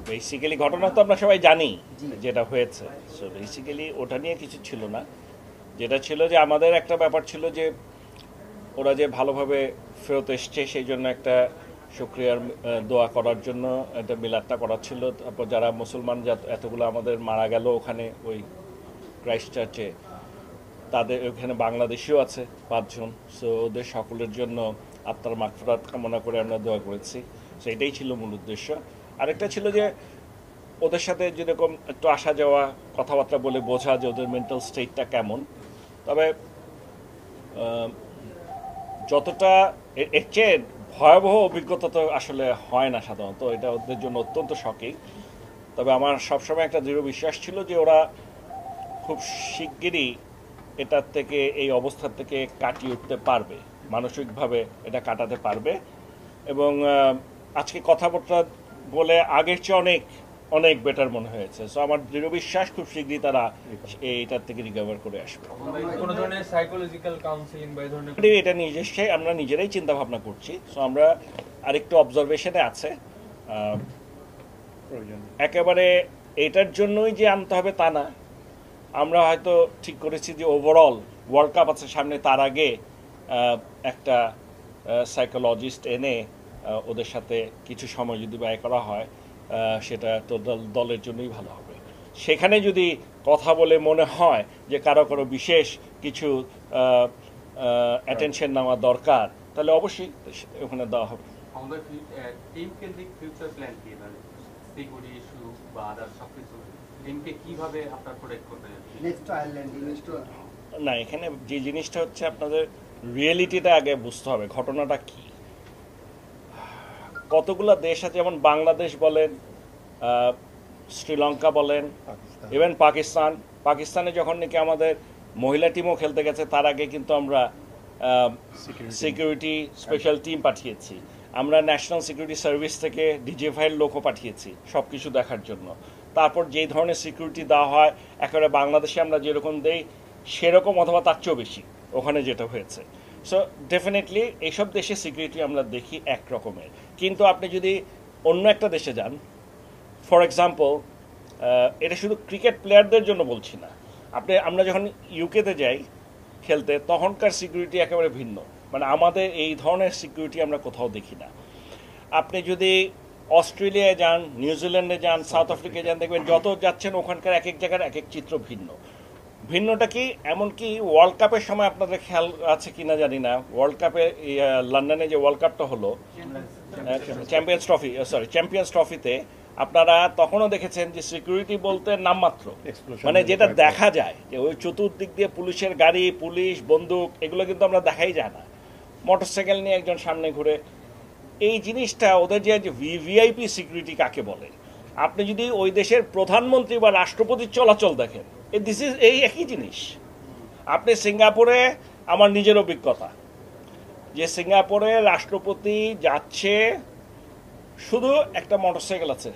Basically ঘটনা তো আমরা সবাই জানি যেটা হয়েছে। সো বেসিক্যালি ওটা নিয়ে কিছু ছিল না। যেটা ছিল যে আমাদের একটা ব্যাপার ছিল যে ওরা যে ভালোভাবে ফেরত এসছে সেই জন্য একটা শুক্রিয়ার দোয়া করার জন্য একটা মিলাদটা করা ছিল। তারপর যারা মুসলমান এতগুলো আমাদের মারা গেল ওখানে ওই ক্রাইস্ট চার্চে, তাদের ওখানে বাংলাদেশিও আছে 5 জন। সো ওদের সকলের জন্য আত্মার মাগফিরাত কামনা করে আমরা দোয়া করেছি। সো এটাই ছিল মূল উদ্দেশ্য। আরেকটা ছিল যে ওদের সাথে যেরকম একটু আসা যাওয়া কথাবার্তা বলে বোঝা যে ওদের মেন্টাল স্টেটটা কেমন। তবে যতটা এর চেয়ে ভয়াবহ অভিজ্ঞতা তো আসলে হয় না সাধারণত, এটা ওদের জন্য অত্যন্ত শকিং। তবে আমার সবসময় একটা দৃঢ় বিশ্বাস ছিল যে ওরা খুব শিগগিরই এটার থেকে, এই অবস্থা থেকে কাটিয়ে উঠতে পারবে, মানসিকভাবে এটা কাটাতে পারবে। এবং আজকে কথাবার্তা বলে আগের চেয়ে অনেক অনেক বেটার মনে হয়েছে। সো আমার দৃঢ় বিশ্বাস খুব শীঘ্রই তারা এইটার থেকে রিকভার করে আসবে। কোনো ধরনের সাইকোলজিক্যাল কাউন্সেলিং বা এই ধরনের এটা নিজস্বই আমরা নিজেরাই চিন্তা ভাবনা করছি। সো আমরা আরেকটু অবজারভেশনে আছে। একেবারে এটার জন্যই যে আনতে হবে তা না। আমরা হয়তো ঠিক করেছি যে ওভারঅল ওয়ার্ল্ড কাপ আছে সামনে, তার আগে একটা সাইকোলজিস্ট এনে ওদের সাথে কিছু সময় যদি ব্যয় করা হয় সেটা তো দলের জন্যই ভালো হবে। সেখানে যদি কথা বলে মনে হয় যে কারো কারো বিশেষ কিছু অ্যাটেনশন নেওয়া দরকার, তাহলে অবশ্যই ওখানে দেওয়া হবে। আমাদের টিম কেন্দ্রিক ফিউচার প্ল্যান কি, মানে সিকিউরিটি ইস্যু বা আদার সবকিছু টিমকে কিভাবে আপনারা প্রোটেক্ট করতে নেক্সট আয়ারল্যান্ড না, এখানে যে জিনিসটা হচ্ছে আপনাদের রিয়েলিটিটা আগে বুঝতে হবে, ঘটনাটা কি। কতগুলো দেশ আছে, যেমন বাংলাদেশ বলেন, শ্রীলঙ্কা বলেন, ইভেন পাকিস্তানে যখন নাকি আমাদের মহিলা টিমও খেলতে গেছে তার আগে কিন্তু আমরা সিকিউরিটি স্পেশাল টিম পাঠিয়েছি। আমরা ন্যাশনাল সিকিউরিটি সার্ভিস থেকে ডিজিএফআইয়ের লোকও পাঠিয়েছি সব কিছু দেখার জন্য। তারপর যেই ধরনের সিকিউরিটি দেওয়া হয় একেবারে বাংলাদেশে আমরা যেরকম দেই সেরকম অথবা তার চেয়েও বেশি ওখানে যেটা হয়েছে। সো ডেফিনেটলি এইসব দেশে সিকিউরিটি আমরা দেখি এক রকমের। কিন্তু আপনি যদি অন্য একটা দেশে যান, ফর এক্সাম্পল, এটা শুধু ক্রিকেট প্লেয়ারদের জন্য বলছি না, আমরা যখন ইউকেতে যাই খেলতে তখনকার সিকিউরিটি একেবারে ভিন্ন। মানে আমাদের এই ধরনের সিকিউরিটি আমরা কোথাও দেখি না। আপনি যদি অস্ট্রেলিয়ায় যান, নিউজিল্যান্ডে যান, সাউথ আফ্রিকায় যান, দেখবেন যত যাচ্ছেন ওখানকার এক এক জায়গার এক এক চিত্র ভিন্ন। ভিন্নটা কি, এমনকি ওয়ার্ল্ড কাপের সময় আপনাদের খেয়াল আছে কিনা জানি না, ওয়ার্ল্ড কাপে লন্ডনে যে ওয়ার্ল্ড কাপটা হলো, চ্যাম্পিয়ন্স ট্রফিতে আপনারা তখনও দেখেছেন যে সিকিউরিটি বলতে নামমাত্র, মানে যেটা দেখা যায় যে ওই চতুর্দিক দিয়ে পুলিশের গাড়ি, পুলিশ, বন্দুক, এগুলো কিন্তু আমরা দেখাই যায় না। মোটরসাইকেল নিয়ে একজন সামনে ঘুরে, এই জিনিসটা ওদের যে ভিভিআইপি সিকিউরিটি কাকে বলে। আপনি যদি ওই দেশের প্রধানমন্ত্রী বা রাষ্ট্রপতির চলাচল দেখেন, এই একই জিনিস। আপনি সিঙ্গাপুরে, আমার নিজের অভিজ্ঞতা যে সিঙ্গাপুরে রাষ্ট্রপতি যাচ্ছে, শুধু একটা মোটরসাইকেল আছে,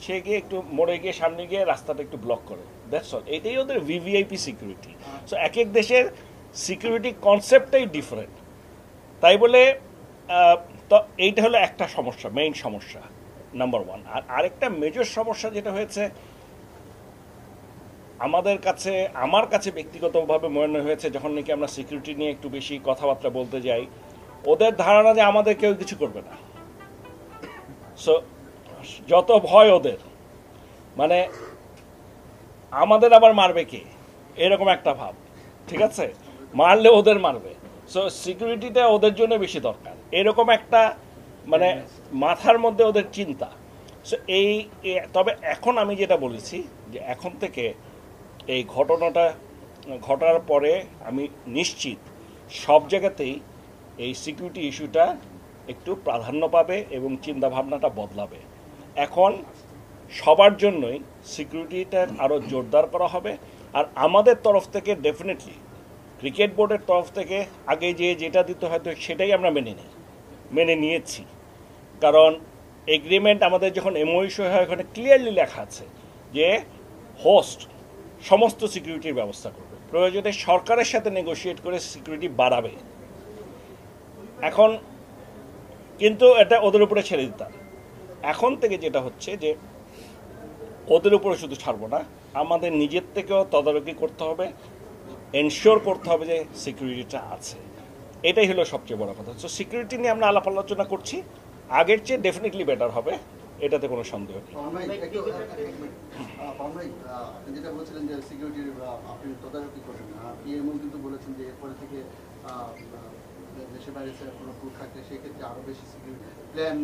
সে গিয়ে একটু মোড়ে গিয়ে সামনে গিয়ে রাস্তাটা একটু ব্লক করে, দ্যাটস অল। এটাই ওদের ভিভিআইপি সিকিউরিটি। সো এক এক দেশের সিকিউরিটি কনসেপ্টটাই ডিফারেন্ট। তাই বলে তো এইটা হলো একটা সমস্যা, মেইন সমস্যা নাম্বার ওয়ান। আর আরেকটা মেজর সমস্যা যেটা হয়েছে আমার কাছে ব্যক্তিগতভাবে মনে হয়েছে, যখন নাকি আমরা সিকিউরিটি নিয়ে একটু বেশি কথাবার্তা বলতে যাই, ওদের ধারণা যে আমাদের কেউ কিছু করবে না। সো যত ভয় ওদের, মানে আমাদের আবার মারবে কে, এরকম একটা ভাব। ঠিক আছে, মারলে ওদের মারবে। সো সিকিউরিটিটা ওদের জন্য বেশি দরকার, এরকম একটা মানে মাথার মধ্যে ওদের চিন্তা। সো তবে এখন আমি যেটা বলেছি যে এখন থেকে এই ঘটনাটা ঘটার পরে আমি নিশ্চিত সব জায়গাতেই এই সিকিউরিটি ইস্যুটা একটু প্রাধান্য পাবে এবং চিন্তাভাবনাটা বদলাবে। এখন সবার জন্যই সিকিউরিটিটা আরও জোরদার করা হবে। আর আমাদের তরফ থেকে ডেফিনেটলি, ক্রিকেট বোর্ডের তরফ থেকে আগে যেটা দিতে হয়তো সেটাই আমরা মেনে নিয়েছি। কারণ এগ্রিমেন্ট আমাদের যখন এমওইউ হয় ওখানে ক্লিয়ারলি লেখা আছে যে হোস্ট সমস্ত সিকিউরিটির ব্যবস্থা করবে, প্রয়োজনে সরকারের সাথে নেগোশিয়েট করে সিকিউরিটি বাড়াবে। এখন কিন্তু এটা ওদের উপরে ছেড়ে দিতাম। এখন থেকে যেটা হচ্ছে যে ওদের উপরে শুধু ছাড়বো না, আমাদের নিজের থেকেও তদারকি করতে হবে, এনশিওর করতে হবে যে সিকিউরিটিটা আছে। এটাই হলো সবচেয়ে বড় কথা। সো সিকিউরিটি নিয়ে আমরা আলাপ আলোচনা করছি, আগের চেয়ে ডেফিনেটলি বেটার হবে, এটাতে কোনো সন্দেহ নেই। আপনি যেটা বলছিলেন যে সিকিউরিটির আপনি তদারকি করবেন, পিএমও কিন্তু বলেছেন যে এরপরে থেকে দেশের বাইরে কোনো ট্যুর থাকলে সেক্ষেত্রে আরও বেশি সিকিউরিটি প্ল্যান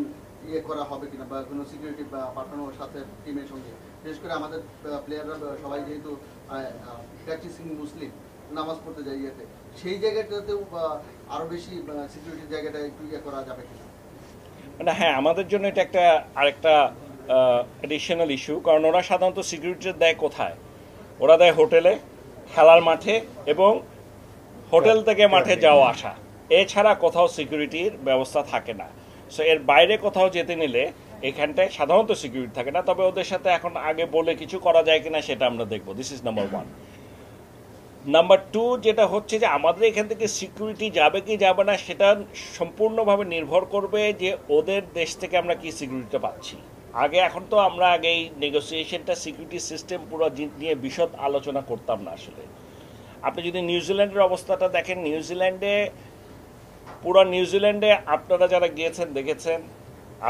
করা হবে কিনা, বা কোনো সিকিউরিটি পাঠানোর সাথে টিমের সঙ্গে, বিশেষ করে আমাদের প্লেয়াররা সবাই যেহেতু প্র্যাকটিসিং মুসলিম, নামাজ পড়তে যায় ইয়েতে, সেই জায়গাটাতেও আরও বেশি সিকিউরিটির জায়গাটা একটু করা যাবে কিনা? মানে হ্যাঁ, আমাদের জন্য এটা একটা আরেকটা অ্যাডিশনাল ইস্যু, কারণ ওরা সাধারণত সিকিউরিটি দেয় কোথায়? ওরা দেয় হোটেলে, খেলার মাঠে এবং হোটেল থেকে মাঠে যাওয়া আসা, এছাড়া কোথাও সিকিউরিটির ব্যবস্থা থাকে না। সো এর বাইরে কোথাও যেতে নিলে এখানটায় সাধারণত সিকিউরিটি থাকে না, তবে ওদের সাথে এখন আগে বলে কিছু করা যায় কিনা সেটা আমরা দেখবো। This is number 1। নাম্বার 2 যেটা হচ্ছে যে আমাদের এখান থেকে সিকিউরিটি যাবে কি যাবে না সেটা সম্পূর্ণভাবে নির্ভর করবে যে ওদের দেশ থেকে আমরা কি সিকিউরিটিটা পাচ্ছি। এখন তো আমরা আগে এই নেগোসিয়েশনটা সিকিউরিটি সিস্টেম পুরো নিয়ে বিশদ আলোচনা করতাম না আসলে। আপনি যদি নিউজিল্যান্ডের অবস্থাটা দেখেন, পুরো নিউজিল্যান্ডে আপনারা যারা গিয়েছেন দেখেছেন,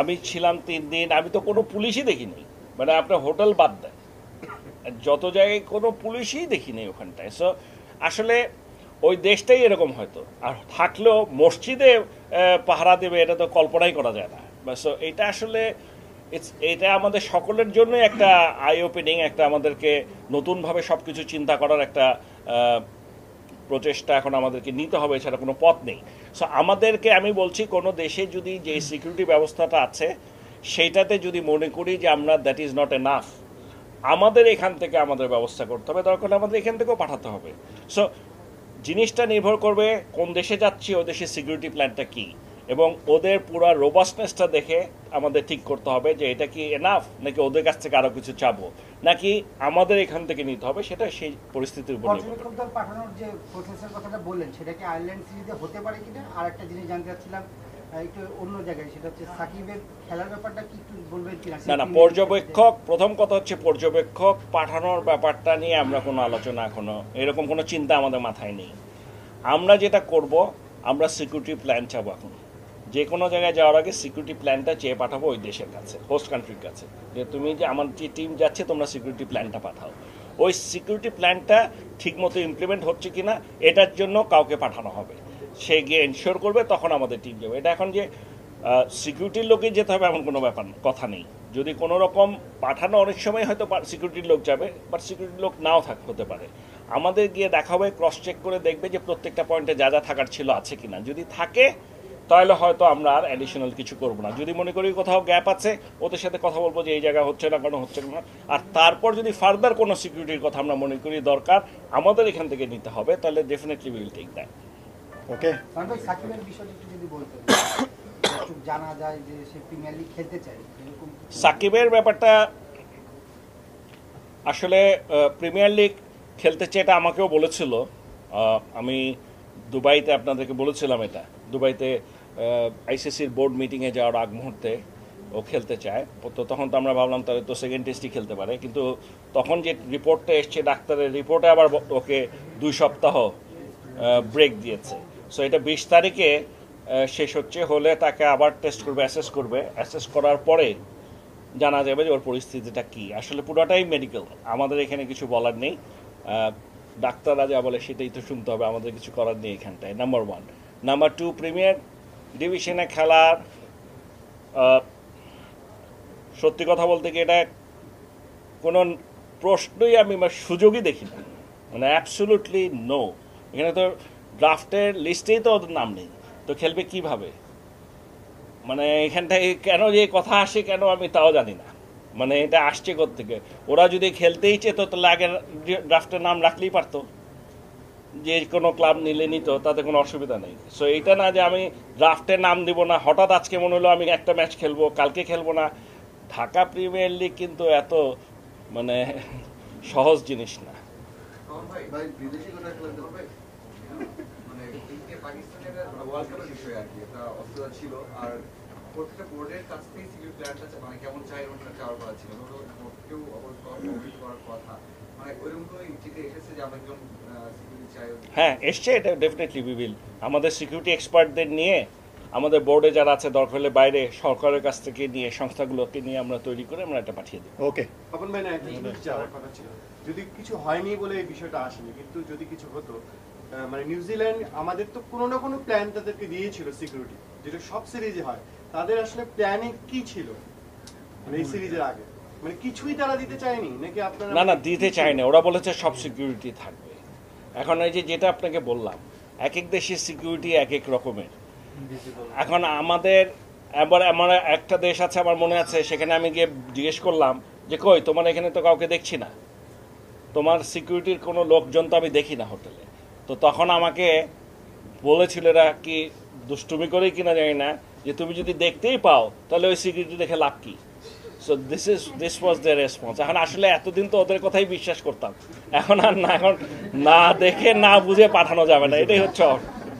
আমি ছিলাম 3 দিন, আমি তো কোনো পুলিশই দেখিনি, মানে আপনার হোটেল বাদ দেয়, যত জায়গায় কোনো পুলিশই দেখিনি ওখানটায়। সো আসলে ওই দেশটাই এরকম হয়তো, আর থাকলেও মসজিদে পাহারা দেবে এটা তো কল্পনাই করা যায় না। সো এটা আসলে এটা আমাদের সকলের জন্যই একটা আই ওপেনিং, একটা আমাদেরকে নতুনভাবে সব কিছু চিন্তা করার একটা প্রচেষ্টা এখন আমাদেরকে নিতে হবে, এছাড়া কোনো পথ নেই। সো আমাদেরকে, আমি বলছি, কোনো দেশে যদি যে সিকিউরিটি ব্যবস্থাটা আছে সেইটাতে যদি মনে করি যে আমরা দ্যাট ইজ নট এনাফ, আমাদের এখান থেকে আমাদের ব্যবস্থা করতে হবে, দরকার আমাদের এখান থেকেও পাঠাতে হবে। সো জিনিসটা নির্ভর করবে কোন দেশে যাচ্ছি, ওই দেশের সিকিউরিটি প্ল্যানটা কী, এবং ওদের পুরো রোবাস্টনেসটা দেখে আমাদের ঠিক করতে হবে যে এটা কি এনাফ, নাকি ওদের কাছ থেকে আরও কিছু চাবো, নাকি আমাদের এখান থেকে নিতে হবে, সেটা সেই পরিস্থিতির উপর নির্ভর করে। পর্যবেক্ষক দল পাঠানোর যে প্রসেসের কথাটা বললেন, সেটা কি আয়ারল্যান্ড সিরিজে হতে পারে কিনা? আর একটা জিনিস জানতে চাচ্ছিলাম একটু অন্য জায়গায়, সেটা হচ্ছে সাকিবের খেলার ব্যাপারটা কি একটু বলবেন কিনা? না, পর্যবেক্ষক, প্রথম কথা হচ্ছে পর্যবেক্ষক পাঠানোর ব্যাপারটা নিয়ে আমরা কোনো আলোচনা, এখনো এরকম কোনো চিন্তা আমাদের মাথায় নেই। আমরা যেটা করব, আমরা সিকিউরিটি প্ল্যান চাবো। এখন যে কোনো জায়গায় যাওয়ার আগে সিকিউরিটি প্ল্যানটা চেয়ে পাঠাবো ওই দেশের কাছে, হোস্ট কান্ট্রির কাছে, যে তুমি যে আমার যে টিম যাচ্ছে তোমরা সিকিউরিটি প্ল্যানটা পাঠাও। ওই সিকিউরিটি প্ল্যানটা ঠিকমতো ইমপ্লিমেন্ট হচ্ছে কিনা এটার জন্য কাউকে পাঠানো হবে, সে গিয়ে এনশিওর করবে, তখন আমাদের টিম যাবে। এটা এখন যে সিকিউরিটির লোকই যেতে হবে এমন কোনো ব্যাপার কথা নেই। যদি কোনো রকম পাঠানো, অনেক সময় হয়তো সিকিউরিটির লোক যাবে, বাট সিকিউরিটির লোক নাও হতে পারে। আমাদের গিয়ে দেখা হবে, ক্রস চেক করে দেখবে যে প্রত্যেকটা পয়েন্টে যা যা থাকার ছিল আছে কিনা। যদি থাকে তাহলে হয়তো আমরা আর অ্যাডিশনাল কিছু করবো না। যদি মনে করি কোথাও গ্যাপ আছে, ওদের সাথে কথা বলবো যে এই জায়গা হচ্ছে না, কেন হচ্ছে না। আর তারপর যদি ফার্দার কোনো সিকিউরিটির কথা আমরা মনে করি দরকার আমাদের এখান থেকে নিতে হবে, তাহলে ডেফিনেটলি উইল টেক দ্যাট। ওকে, সাকিবের বিষয়টা একটু যদি বলতেন, একটু জানা যায় যে সে প্রিমিয়ার লিগ খেলতে চায় এরকম। সাকিবের ব্যাপারটা আসলে প্রিমিয়ার লিগ খেলতে চেয়ে, এটা আমাকেও বলেছিল। আমি দুবাইতে আপনাদেরকে বলেছিলাম, এটা দুবাইতে আইসিসির বোর্ড মিটিংয়ে যাওয়ার আগ মুহূর্তে ও খেলতে চায়। তো তখন তো আমরা ভাবলাম তাহলে তো সেকেন্ড টেস্টই খেলতে পারে, কিন্তু তখন যে রিপোর্টটা এসছে ডাক্তারের রিপোর্টে আবার ওকে 2 সপ্তাহ ব্রেক দিয়েছে। সো এটা 20 তারিখে শেষ হচ্ছে, হলে তাকে আবার টেস্ট করবে, অ্যাসেস করার পরে জানা যাবে যে ওর পরিস্থিতিটা কী। আসলে পুরোটাই মেডিকেল, আমাদের এখানে কিছু বলার নেই। ডাক্তাররা যা বলে সেটাই তো শুনতে হবে, আমাদের কিছু করার নেই এখানটায়। নাম্বার 1। নাম্বার 2, প্রিমিয়ার ডিভিশনে খেলার সত্যি কথা বলতে কি এটা কোনো প্রশ্নই আমি সুযোগই দেখি না, মানে অ্যাবসোলুটলি নো। এখানে তো ড্রাফটের লিস্টেই তো ওদের নাম নেই, তো খেলবে কিভাবে? মানে এখানটায় কেন যে কথা আসে কেন আমি তাও জানি না, মানে এটা আসছে কোত্থেকে। ওরা যদি খেলতেই চেত তাহলে আগে ড্রাফটের নাম রাখলেই পারতো, যে কোনো ক্লাব নিলে নিত, তাতে কোনো অসুবিধা নেই। সো এইটা না যে আমি ড্রাফটের নাম দিব না, হঠাৎ আজকে মনে হলো আমি একটা ম্যাচ খেলবো, কালকে খেলবো না। ঢাকা প্রিমিয়ার লিগ কিন্তু এত মানে সহজ জিনিস না। ভাই বিদেশি কথা খেলতে হবে, মানে পাকিস্তানের ওয়ার্ল্ড কাপের বিষয় আর কি, এটা অস্থিরতা ছিল। আর প্রত্যেকটা বোর্ডের কাছ থেকে সিকিউরিটি প্ল্যানটা মানে কেমন চাই ওটা চাওয়ার কথা ছিল, কেউ অবশ্যই করার কথা, মানে ওইরকম কোনো চিঠি এসেছে যে আমরা একজন সিকিউরিটি চাই? হ্যাঁ এসছে, এটা ডেফিনেটলি উইল আমাদের সিকিউরিটি এক্সপার্টদের নিয়ে আমাদের বোর্ডে যারা আছে দরকার হলে বাইরে সরকারের কাছ থেকে নিয়ে সংস্থাগুলোকে নিয়ে আমরা তৈরি করে আমরা এটা পাঠিয়ে দিই। ওকে তপন ভাই, না একটা জিনিস যাওয়ার কথা ছিল, যদি কিছু হয়নি বলে এই বিষয়টা আসেনি, কিন্তু যদি কিছু হতো, মানে নিউজিল্যান্ড আমাদের তো কোনো না কোনো প্ল্যান তাদেরকে দিয়েছিল সিকিউরিটি, যেটা সব সিরিজে হয়। তাদের আসলে প্ল্যানিং কি ছিল মানে এই সিরিজের আগে, মানে কিছুই তারা দিতে চায়নি নাকি আপনারা? না দিতে চায় না, ওরা বলেছে সব সিকিউরিটি থাকবে। এখন এই যেটা আপনাকে বললাম, এক এক দেশের সিকিউরিটি এক এক রকমের। এখন আমাদের এবার আমার একটা দেশ আছে, আমার মনে আছে, সেখানে আমি গিয়ে জিজ্ঞেস করলাম যে কই তোমার এখানে তো কাউকে দেখছি না, তোমার সিকিউরিটির কোনো লোকজন তো আমি দেখি না হোটেলে। তো তখন আমাকে বলেছিল, এরা কি দুষ্টুমি করেই কিনা জানি না, যে তুমি যদি দেখতেই পাও তাহলে ওই সিকিউরিটি দেখে লাভ কি। So this was the response. এখন আসলে এতদিন তো ওদের কথাই বিশ্বাস করতাম, এখন আর না, এখন না দেখে না বুঝে পাঠানো যাবে না, এটাই হচ্ছে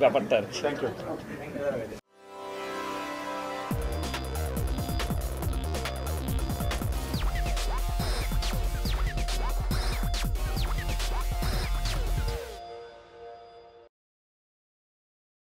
ব্যাপারটা। Thank you.